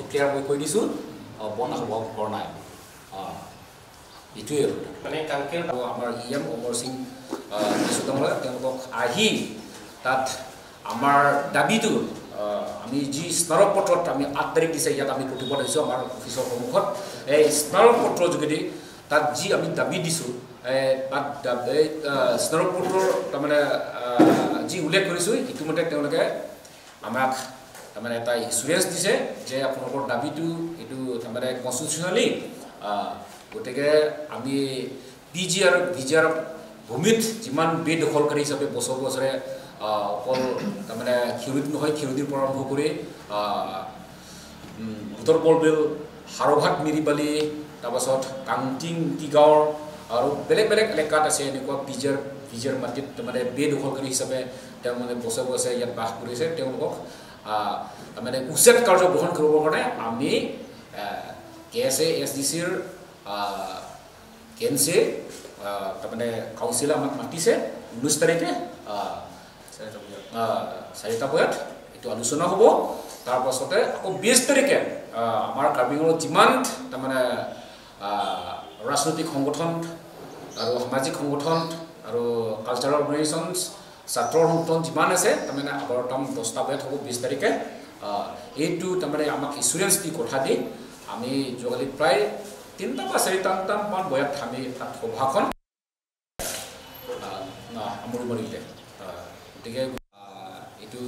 clear মই কৈ দিছোঁ বন্ধ হ'ব পৰা নাই এইটোৱে মানে কাংকেৰ আমাৰ EM অমৰ সিং বিশ্বনাথ তেওঁলোকক আহি তাত আমাৰ দাবীটো আমি যি স্মাৰক পত্ৰত আমি 8 তাৰিখ দিছে ইয়াত আমি প্ৰতিবাদ হৈছোঁ আমাৰ অফিচৰ সন্মুখত এই স্মাৰক পত্ৰৰ যোগেদি তাত যি আমি দাবী দিছোঁ তাত স্মাৰক পত্ৰৰ তাৰমানে যি উল্লেখ কৰিছোঁ ইতিমধ্যে তেওঁলোকে আমাক তাৰমানে এটা ইঞ্চুৰেঞ্চ দিছে যে আপোনালোকৰ দাবীটো এইটো তাৰমানে কনষ্টিটিউচনেলি গতিকে আমি PGR ভূমিত যিমান বেদখলকাৰী হিচাপে বছৰ বছৰে অকল তাৰমানে খিৰুদ নহয় খিৰুদিৰ পৰা আৰম্ভ কৰি উত্তৰ পৰবেল হাৰঘাট মিৰিবালি তাৰপাছত কাংটিং টিগাঁৱৰ আৰু বেলেগ বেলেগ এলেকাত আছে এনেকুৱা PGR মাটিত তাৰমানে বেদখলকাৰী হিচাপে তেওঁ মানে বছৰ বছৰে ইয়াত বাস কৰিছে তেওঁলোকক তাৰমানে উচ্ছেদ কাৰ্য গ্ৰহণ কৰিবৰ কাৰণে আমি KSA SDCৰ কেনছে তাৰমানে কাউন্সিলে আমাক মাতিছে 19 তাৰিখে 4টা বজাত এইটো আলোচনা হ'ব তাৰ পাছতে আকৌ 20 তাৰিখে আমাৰ কাৰ্বিঙৰ যিমান তাৰমানে ৰাজনৈতিক সংগঠন আৰু সামাজিক সংগঠন আৰু কালচাৰেল অৰ্গেনাইজেশ্যনছ ছাত্ৰৰ সংগঠন যিমান আছে তাৰমানে আগৰতম 10টা বজাত হ'ব 20 তাৰিখে এইটো তাৰমানে আমাক ইঞ্চুৰেঞ্চ দি কথা দি আমি যোৱাকালি প্ৰায় 3টা বা 4টা মান বজাত আমি তাত সভাখন সামৰি মাৰিলে গতিকে এইটো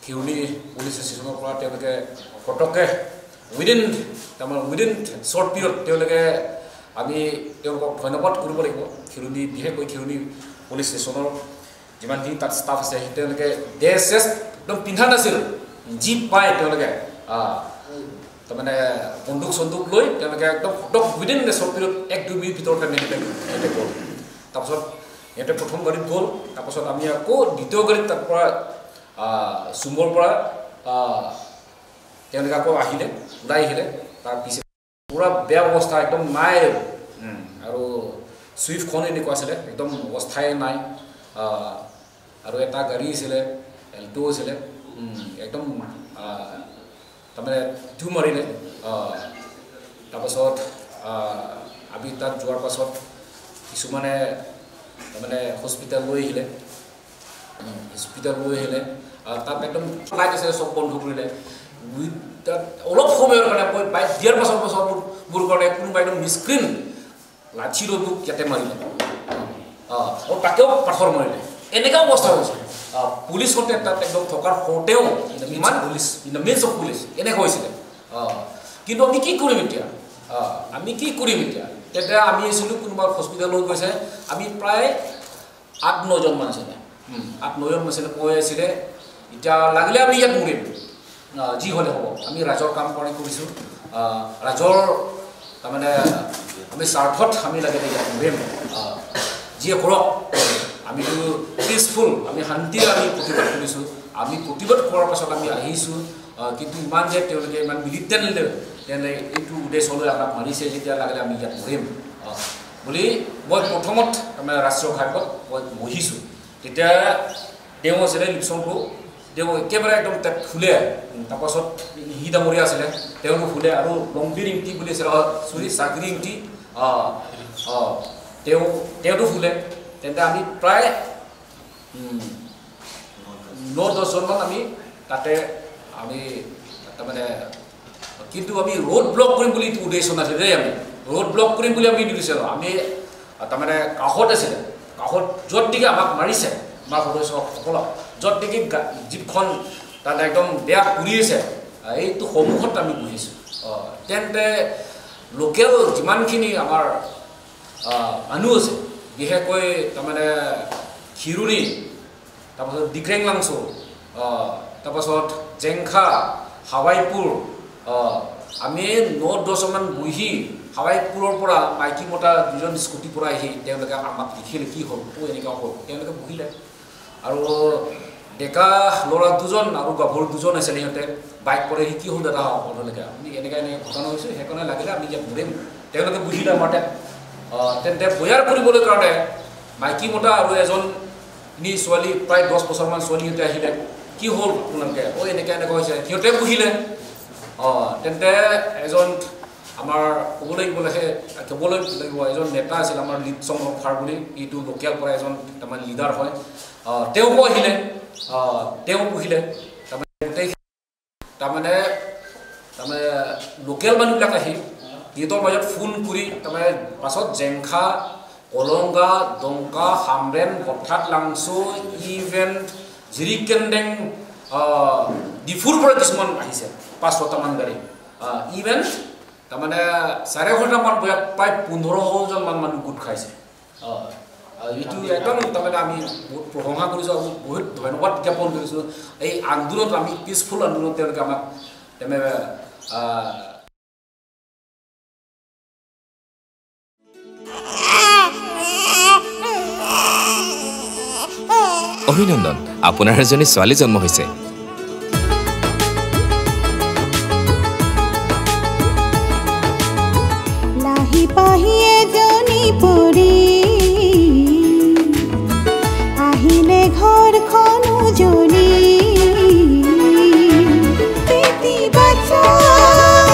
খিৰনি পুলিচ ষ্টেচনৰ পৰা তেওঁলোকে ফটককৈ উইদিন শ্বৰ্ট পিৰিয়ড তেওঁলোকে আমি তেওঁলোকক ধন্যবাদ কৰিব লাগিব খিৰনি বিশেষকৈ খিৰনি পুলিচ ষ্টেচনৰ যিমানখিনি তাত ষ্টাফ আছে তেওঁলোকে ড্ৰেছ একদম পিন্ধা নাছিল যি পায় তেওঁলোকে তাৰমানে বন্দুক লৈ তেওঁলোকে একদম ফটক উইদিন শ্বৰ্ট পিৰিয়ড 1-2 মিনিট ভিতৰতে সিহঁতে গ'ল তাৰপাছত সিহঁতে প্ৰথম গাড়ীত গ'ল তাৰপাছত আমি আকৌ দ্বিতীয় গাড়ীত তাৰ পৰা চুমৰ পৰা তেওঁলোকে আকৌ আহিলে ওলাই আহিলে তাৰ পিছত পুৰা বেয়া অৱস্থা একদম নাই আৰু চুইফ্টখন এনেকুৱা আছিলে একদম অৱস্থাই নাই আৰু এটা গাড়ী আছিলে এল্টো আছিলে একদম তাৰমানে ধু মাৰিলে তাৰপাছত আমি তাত যোৱাৰ পাছত কিছুমানে তাৰমানে হস্পিটেল লৈ আহিলে তাত একদম লাইট আছে চব বন্ধ কৰিলে তাত অলপ সময়ৰ কাৰণে মই বাইক দিয়াৰ পাছত মোৰ কাৰণে কোনোবা একদম মিস্ক্ৰীণ লাঠি লৈ মোক ইয়াতে মাৰিলে আৰু তাকেও পাথৰ মাৰিলে এনেকুৱা অৱস্থা হৈছে পুলিচতে তাত একদম থকাৰ সত্ত্বেও ইমান police in the midst of police এনেকুৱা হৈছিলে কিন্তু আমি কি কৰিম এতিয়া তেতিয়া আমি আছিলোঁ কোনোবা হস্পিটেল লৈ গৈছে আমি প্ৰায় 8-9 জন মান আছিলে 8-9 জন আছিলে কৈ আছিলে এতিয়া লাগিলে আমি ইয়াত মৰিম যি হ'লে হ'ব আমি ৰাজৰ কাম কৰিছোঁ ৰাজৰ তাৰমানে আমি স্বাৰ্থত আমি লাগিলে ইয়াত মৰিম যিয়ে কৰক আমিতো পিচফুল আমি শান্তিৰে আমি প্ৰতিবাদ কৰিছোঁ আমি প্ৰতিবাদ কৰাৰ পাছত আমি আহিছোঁ কিন্তু ইমান যে তেওঁলোকে ইমান মিলিটেণ্ট তেনেহ'লে এইটো উদ্দেশ্যলৈ আমাক মাৰিছে যেতিয়া লাগিলে আমি ইয়াত মৰিম বুলি মই প্ৰথমত তাৰমানে ৰাষ্ট্ৰীয় ঘাটত মই বহিছোঁ তেতিয়া তেওঁ আছিলে লিপচনটো তেওঁ একেবাৰে একদম তাত ফুলে তাৰপাছত হি ডাঙৰীয়া আছিলে তেওঁকো ফুলে আৰু লংবিৰ ইংটি বুলি আছিলে চাকৰি ইংটি তেওঁতো ফুলে তেন্তে আমি প্ৰায় 9-10 জনমান আমি তাতে আমি তাৰমানে কিন্তু আমি ৰোড ব্লক কৰিম বুলি উদ্দেশ্য নাছিলে আমি ৰোড ব্লক কৰিম বুলি আমি নিদিছিলোঁ আমি তাৰমানে কাষত আছিলে কাষত য'ত দিকে আমাক মাৰিছে আমাৰ সদস্যসকলক য'ত দিকে জীপখন তাত একদম বেয়া পুৰি আছে এইটো সন্মুখত আমি বহিছোঁ তেন্তে লোকেল যিমানখিনি আমাৰ মানুহ আছে বিশেষকৈ তাৰমানে খিৰুনি তাৰপাছত ডিক্ৰেং লাংচো তাৰপাছত জেংখা হাৱাইপুৰ আমি 9-10 মান বহি হাৱাইপুৰৰ পৰা মাইকী মতা 2জন স্কুটিৰ পৰা আহি তেওঁলোকে আমাক দেখিলে কি হ'ল এনেকুৱা হ'ল তেওঁলোকে বহিলে আৰু ডেকা ল'ৰা 2জন আৰু গাভৰু 2জন আছিলে সিহঁতে বাইক পৰে কি হ'ল দাদা আপোনালোকে আমি এনেকৈ ঘটনা হৈছে সেইকাৰণে লাগিলে আমি ইয়াত মৰিম তেওঁলোকে বহিলে আমাৰ তেন্তে বয়াৰ কৰিবলৈ কাৰণে মাইকী মতা আৰু এজন ছোৱালী প্ৰায় 10 বছৰমান ছোৱালী সিহঁতে আহিলে কি হ'ল আপোনালোকে এনেকৈ হৈছে সিহঁতে বহিলে তেন্তে এজন আমাৰ ক'বলৈ লাগিব এজন নেতা আছিল আমাৰ লিড সংৰক্ষাৰ বুলি এইটো লোকেল পৰা এজন তাৰমানে লিডাৰ হয় তেওঁ আহিলে তেওঁ পুহিলে তাৰমানে লোকেল মানুহবিলাক আহি সিহঁতৰ মাজত ফোন কৰি তাৰমানে পাছত জেংখা কলংগা দংকা হামৰেন হঠাৎ লাংচু ইভেণ্ট জিৰিকেণ্ডেং ডিফুৰ পৰা কিছুমান আহিছে 500টামান গাড়ী ইভেণ্ট তাৰমানে 4:30মান বজাত প্ৰায় 1500জন মানুহ গোট খাইছে এইটো একদম তাৰমানে আমি বহুত প্ৰশংসা কৰিছোঁ আৰু বহুত ধন্যবাদ জ্ঞাপন কৰিছোঁ এই আন্দোলনত আমি পিছফুল আন্দোলন তেওঁলোকে আমাক তেনেকৈ অভিনন্দন আপোনাৰ এজনী ছোৱালী জন্ম হৈছে লাহি পাহি এজনী পৰি আহিলে ঘৰখন উজলি বেটি বাচাও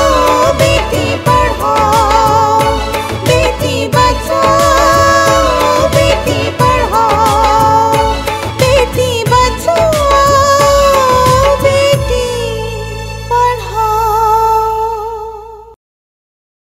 বেটি